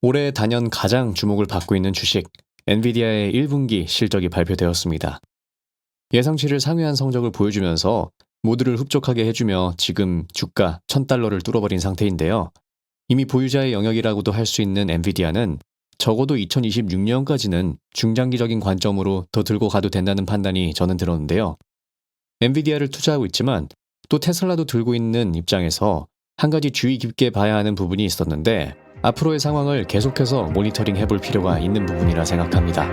올해 단연 가장 주목을 받고 있는 주식, 엔비디아의 1분기 실적이 발표되었습니다. 예상치를 상회한 성적을 보여주면서 모두를 흡족하게 해주며 지금 주가 $1,000를 뚫어버린 상태인데요. 이미 보유자의 영역이라고도 할 수 있는 엔비디아는 적어도 2026년까지는 중장기적인 관점으로 더 들고 가도 된다는 판단이 저는 들었는데요. 엔비디아를 투자하고 있지만 또 테슬라도 들고 있는 입장에서 한 가지 주의 깊게 봐야 하는 부분이 있었는데 앞으로의 상황을 계속해서 모니터링 해볼 필요가 있는 부분이라 생각합니다.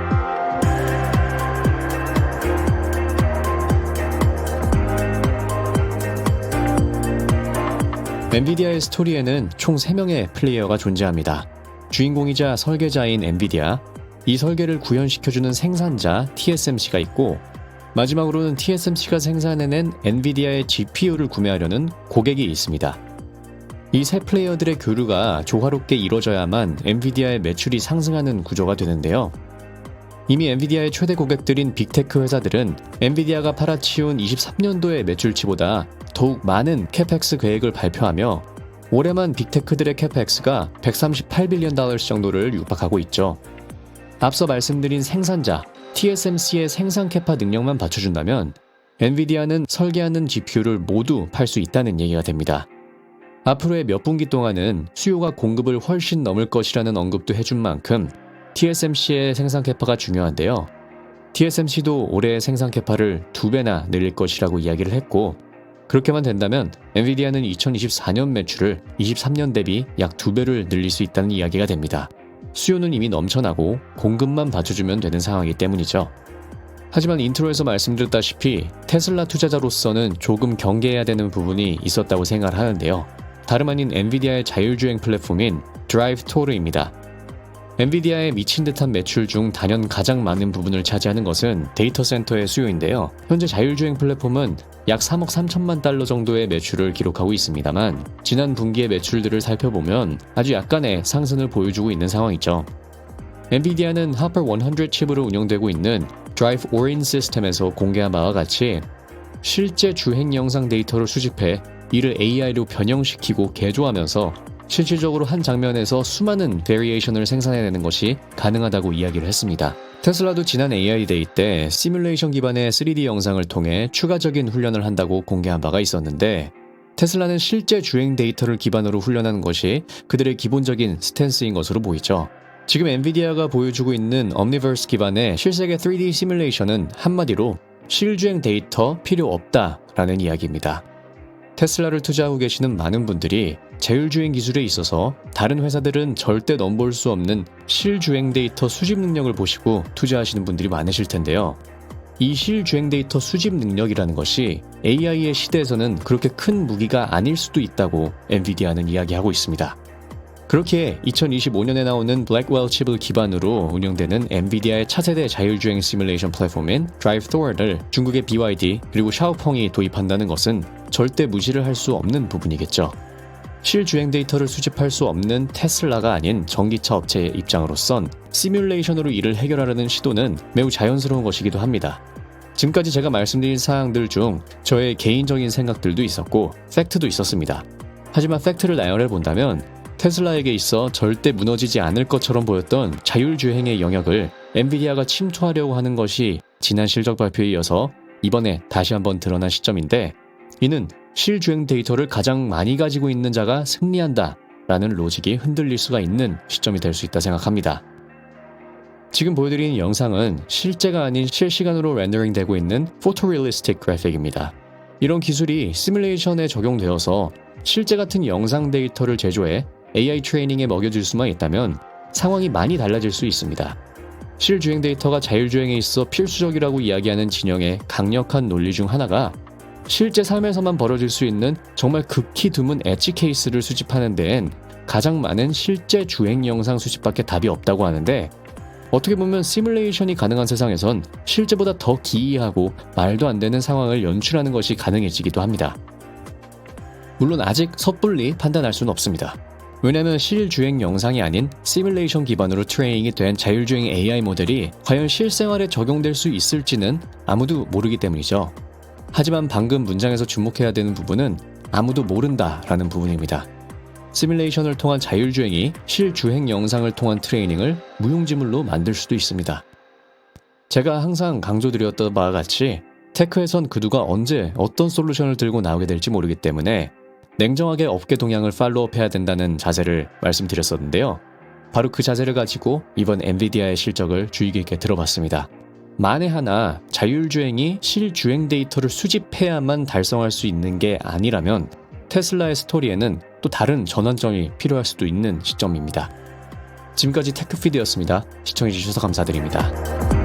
엔비디아의 스토리에는 총 3명의 플레이어가 존재합니다. 주인공이자 설계자인 엔비디아, 이 설계를 구현시켜주는 생산자 TSMC가 있고 마지막으로는 TSMC가 생산해낸 엔비디아의 GPU를 구매하려는 고객이 있습니다. 이 세 플레이어들의 교류가 조화롭게 이루어져야만 엔비디아의 매출이 상승하는 구조가 되는데요. 이미 엔비디아의 최대 고객들인 빅테크 회사들은 엔비디아가 팔아치운 23년도의 매출치보다 더욱 많은 캐펙스 계획을 발표하며 올해만 빅테크들의 캐펙스가 $138빌리언 정도를 육박하고 있죠. 앞서 말씀드린 생산자 TSMC의 생산 캐파 능력만 받쳐준다면 엔비디아는 설계하는 GPU를 모두 팔 수 있다는 얘기가 됩니다. 앞으로의 몇 분기 동안은 수요가 공급을 훨씬 넘을 것이라는 언급도 해준 만큼 TSMC의 생산 캐파가 중요한데요. TSMC도 올해 생산 캐파를 2배나 늘릴 것이라고 이야기를 했고 그렇게만 된다면 엔비디아는 2024년 매출을 23년 대비 약 2배를 늘릴 수 있다는 이야기가 됩니다. 수요는 이미 넘쳐나고 공급만 받쳐주면 되는 상황이기 때문이죠. 하지만 인트로에서 말씀드렸다시피 테슬라 투자자로서는 조금 경계해야 되는 부분이 있었다고 생각을 하는데요. 다름 아닌 엔비디아의 자율주행 플랫폼인 드라이브 토르입니다. 엔비디아의 미친 듯한 매출 중 단연 가장 많은 부분을 차지하는 것은 데이터 센터의 수요인데요. 현재 자율주행 플랫폼은 약 3억 3천만 달러 정도의 매출을 기록하고 있습니다만 지난 분기의 매출들을 살펴보면 아주 약간의 상승을 보여주고 있는 상황이죠. 엔비디아는 하퍼 100 칩으로 운영되고 있는 드라이브 오린 시스템에서 공개한 바와 같이 실제 주행 영상 데이터를 수집해 이를 AI로 변형시키고 개조하면서 실질적으로 한 장면에서 수많은 베리에이션을 생산해내는 것이 가능하다고 이야기를 했습니다. 테슬라도 지난 AI 데이 때 시뮬레이션 기반의 3D 영상을 통해 추가적인 훈련을 한다고 공개한 바가 있었는데 테슬라는 실제 주행 데이터를 기반으로 훈련하는 것이 그들의 기본적인 스탠스인 것으로 보이죠. 지금 엔비디아가 보여주고 있는 omniverse 기반의 실세계 3D 시뮬레이션은 한마디로 실주행 데이터 필요 없다라는 이야기입니다. 테슬라를 투자하고 계시는 많은 분들이 자율주행 기술에 있어서 다른 회사들은 절대 넘볼 수 없는 실주행 데이터 수집 능력을 보시고 투자하시는 분들이 많으실 텐데요. 이 실주행 데이터 수집 능력이라는 것이 AI의 시대에서는 그렇게 큰 무기가 아닐 수도 있다고 엔비디아는 이야기하고 있습니다. 그렇기에 2025년에 나오는 블랙웰 칩을 기반으로 운영되는 엔비디아의 차세대 자율주행 시뮬레이션 플랫폼인 드라이브 토어를 중국의 BYD 그리고 샤오펑이 도입한다는 것은 절대 무시를 할 수 없는 부분이겠죠. 실주행 데이터를 수집할 수 없는 테슬라가 아닌 전기차 업체의 입장으로선 시뮬레이션으로 이를 해결하려는 시도는 매우 자연스러운 것이기도 합니다. 지금까지 제가 말씀드린 사항들 중 저의 개인적인 생각들도 있었고 팩트도 있었습니다. 하지만 팩트를 나열해 본다면 테슬라에게 있어 절대 무너지지 않을 것처럼 보였던 자율주행의 영역을 엔비디아가 침투하려고 하는 것이 지난 실적 발표에 이어서 이번에 다시 한번 드러난 시점인데 이는 실주행 데이터를 가장 많이 가지고 있는 자가 승리한다 라는 로직이 흔들릴 수가 있는 시점이 될 수 있다 생각합니다. 지금 보여드리는 영상은 실제가 아닌 실시간으로 렌더링 되고 있는 포토리얼리스틱 그래픽입니다. 이런 기술이 시뮬레이션에 적용되어서 실제 같은 영상 데이터를 제조해 AI 트레이닝에 먹여줄 수만 있다면 상황이 많이 달라질 수 있습니다. 실주행 데이터가 자율주행에 있어 필수적이라고 이야기하는 진영의 강력한 논리 중 하나가 실제 삶에서만 벌어질 수 있는 정말 극히 드문 엣지 케이스를 수집하는 데엔 가장 많은 실제 주행 영상 수집밖에 답이 없다고 하는데 어떻게 보면 시뮬레이션이 가능한 세상에선 실제보다 더 기이하고 말도 안 되는 상황을 연출하는 것이 가능해지기도 합니다. 물론 아직 섣불리 판단할 수는 없습니다. 왜냐하면 실주행 영상이 아닌 시뮬레이션 기반으로 트레이닝이 된 자율주행 AI 모델이 과연 실생활에 적용될 수 있을지는 아무도 모르기 때문이죠. 하지만 방금 문장에서 주목해야 되는 부분은 아무도 모른다라는 부분입니다. 시뮬레이션을 통한 자율주행이 실주행 영상을 통한 트레이닝을 무용지물로 만들 수도 있습니다. 제가 항상 강조드렸던 바와 같이 테크에선 그두가 언제 어떤 솔루션을 들고 나오게 될지 모르기 때문에 냉정하게 업계 동향을 팔로우해야 된다는 자세를 말씀드렸었는데요. 바로 그 자세를 가지고 이번 엔비디아의 실적을 주의 깊게 들어봤습니다. 만에 하나 자율주행이 실주행 데이터를 수집해야만 달성할 수 있는 게 아니라면 테슬라의 스토리에는 또 다른 전환점이 필요할 수도 있는 시점입니다. 지금까지 테크피드였습니다. 시청해주셔서 감사드립니다.